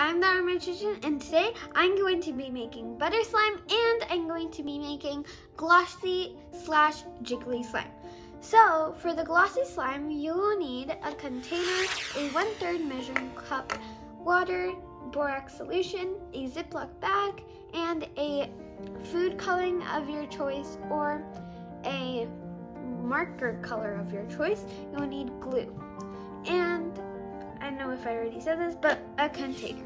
I'm the Armatrician, and today I'm going to be making butter slime and I'm going to be making glossy slash jiggly slime. So for the glossy slime, you will need a container, a 1/3 measuring cup water, borax solution, a Ziploc bag, and a food coloring of your choice or a marker color of your choice. You will need glue. And I don't know if I already said this, but a container.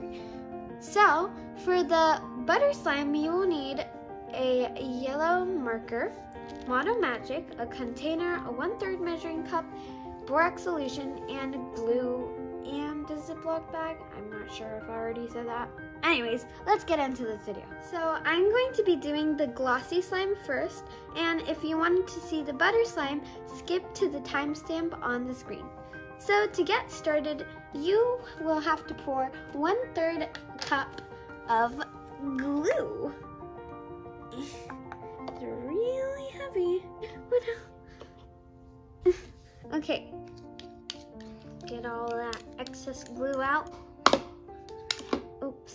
So for the butter slime, you will need a yellow marker, Model Magic, a container, a 1/3 measuring cup, borax solution, and glue, and a Ziploc bag. I'm not sure if I already said that. Anyways, let's get into this video. So I'm going to be doing the glossy slime first, and if you wanted to see the butter slime, skip to the timestamp on the screen. So to get started, you will have to pour 1/3 cup of glue. It's really heavy. Okay, get all that excess glue out. Oops.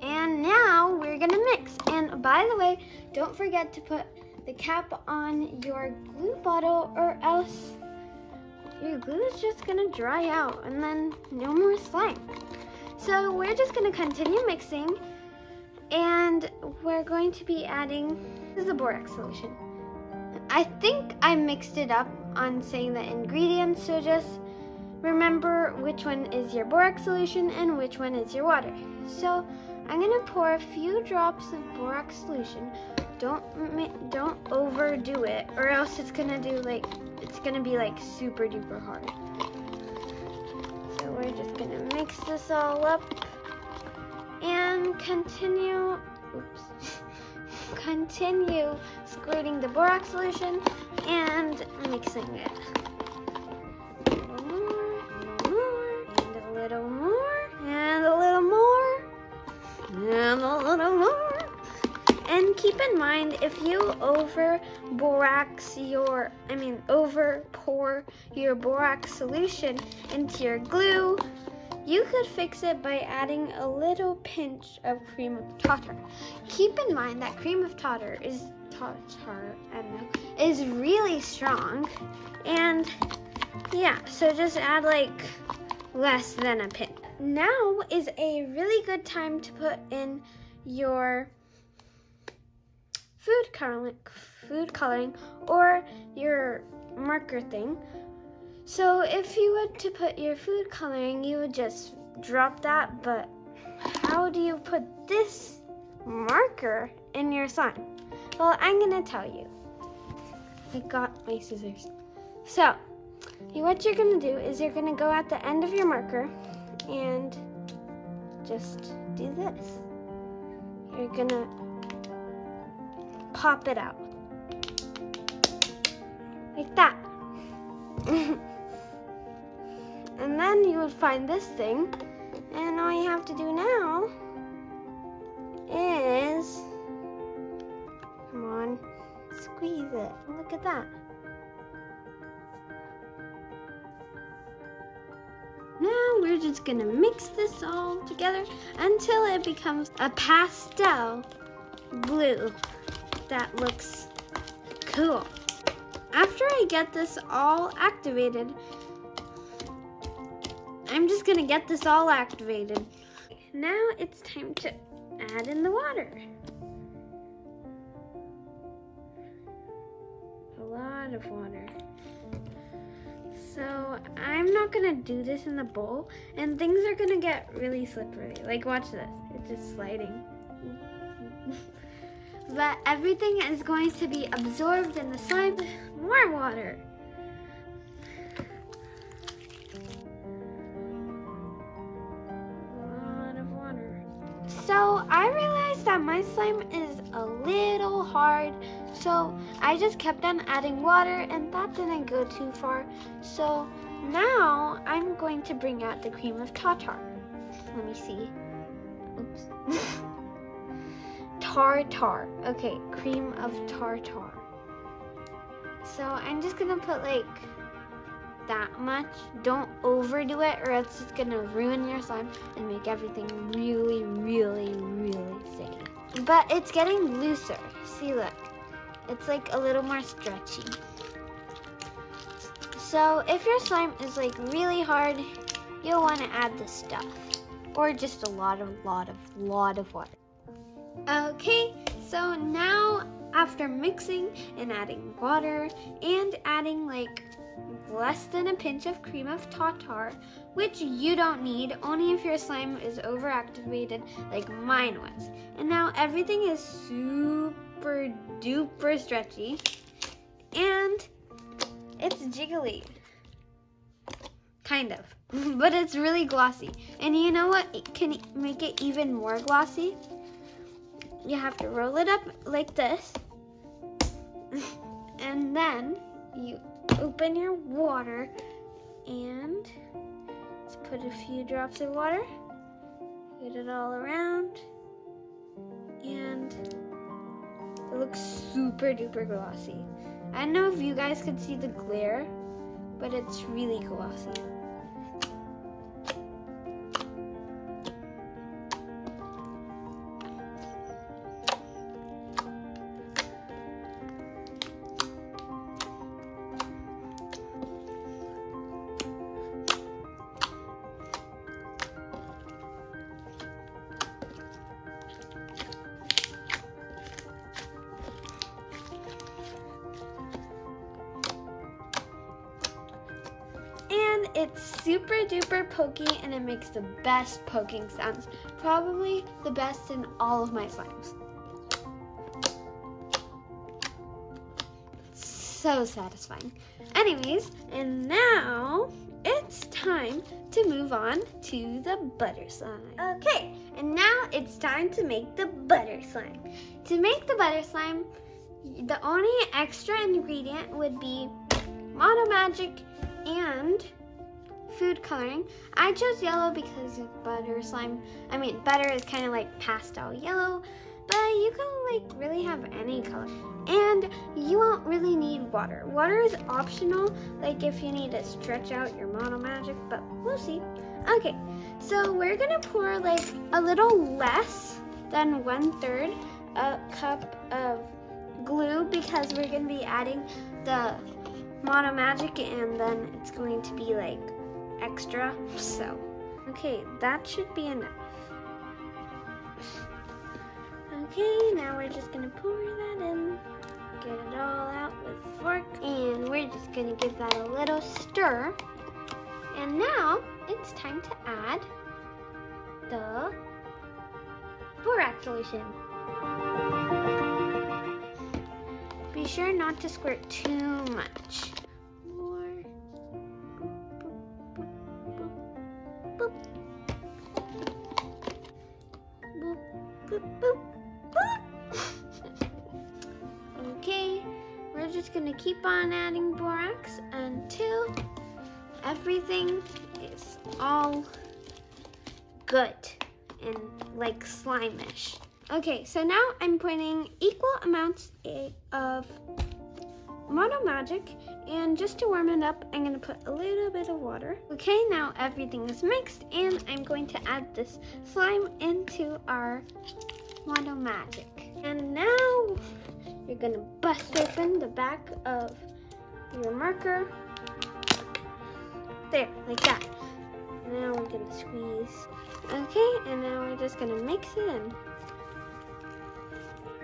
And now we're gonna mix. And by the way, don't forget to put the cap on your glue bottle or else your glue is just gonna dry out and then no more slime. So we're just gonna continue mixing, and we're going to be adding, this is the borax solution. I think I mixed it up on saying the ingredients, so just remember which one is your borax solution and which one is your water. So I'm gonna pour a few drops of borax solution. Don't overdo it, or else it's gonna be like super duper hard. So we're just gonna mix this all up and continue squirting the borax solution and mixing it. A little more, and a little more, and a little more, and a little more. And keep in mind, if you over pour your borax solution into your glue, you could fix it by adding a little pinch of cream of tartar. Keep in mind that cream of tartar is really strong, and yeah, so just add like less than a pinch. Now is a really good time to put in your food coloring or your marker thing. So if you were to put your food coloring, you would just drop that, but how do you put this marker in your slime? Well, I'm gonna tell you. I got my scissors. So what you're gonna do is you're gonna go at the end of your marker and just do this. You're gonna pop it out like that. And then you would find this thing, and all you have to do now is, come on, squeeze it. Look at that. Now we're just gonna mix this all together until it becomes a pastel blue that looks cool. After I get this all activated, I'm just gonna get this all activated. Now it's time to add in the water. A lot of water. So I'm not gonna do this in the bowl, and things are gonna get really slippery. Like, watch this, it's just sliding. But everything is going to be absorbed in the slime. More water. A lot of water. So I realized that my slime is a little hard, so I just kept on adding water, and that didn't go too far. So now I'm going to bring out the cream of tartar. Let me see. Oops. Tartar. Okay, cream of tartar. So I'm just gonna put like that much. Don't overdo it or else it's gonna ruin your slime and make everything really, really, really sticky. But it's getting looser. See, look. It's like a little more stretchy. So if your slime is like really hard, you'll want to add the stuff or just a lot of water. Okay, so now after mixing and adding water and adding like less than a pinch of cream of tartar, which you don't need, only if your slime is overactivated like mine was. And now everything is super duper stretchy and it's jiggly. Kind of, but it's really glossy. And you know what can make it even more glossy? You have to roll it up like this. And then you open your water and just put a few drops of water. Get it all around. And it looks super duper glossy. I don't know if you guys could see the glare, but it's really glossy. And it's super duper pokey and it makes the best poking sounds. Probably the best in all of my slimes. So satisfying. Anyways, and now it's time to move on to the butter slime. Okay, and now it's time to make the butter slime. To make the butter slime, the only extra ingredient would be Mono Magic and food coloring. I chose yellow because butter is kind of like pastel yellow, but you can like really have any color. And you won't really need water. Water is optional, like if you need to stretch out your Mono Magic, but we'll see. Okay, so we're gonna pour like a little less than 1/3 a cup of glue because we're gonna be adding the Mono Magic and then it's going to be like extra. So, okay, that should be enough. Okay, now we're just gonna pour that in, get it all out with a fork, and we're just gonna give that a little stir. And now it's time to add the borax solution. Be sure not to squirt too much. More. Boop, boop, boop. Boop, boop, boop, boop. Okay, we're just gonna keep on adding borax until everything is all good and like slime-ish. Okay, so now I'm putting equal amounts of Mono Magic, and just to warm it up, I'm gonna put a little bit of water. Okay, now everything is mixed, and I'm going to add this slime into our Mono Magic. And now you're gonna bust open the back of your marker. There, like that. Now we're gonna squeeze. Okay, and now we're just gonna mix it in.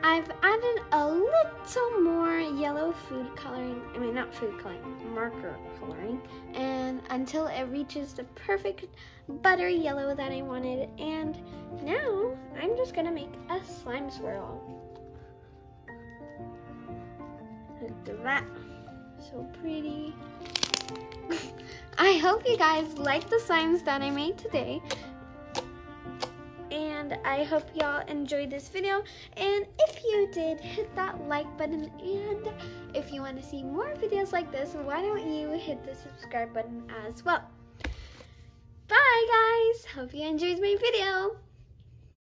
I've added a little more yellow food coloring, not food coloring, marker coloring, and until it reaches the perfect butter yellow that I wanted. And now I'm just gonna make a slime swirl. Look at that, so pretty. I hope you guys like the slimes that I made today. And I hope y'all enjoyed this video, and if you did, hit that like button, and if you want to see more videos like this, why don't you hit the subscribe button as well. Bye guys, hope you enjoyed my video.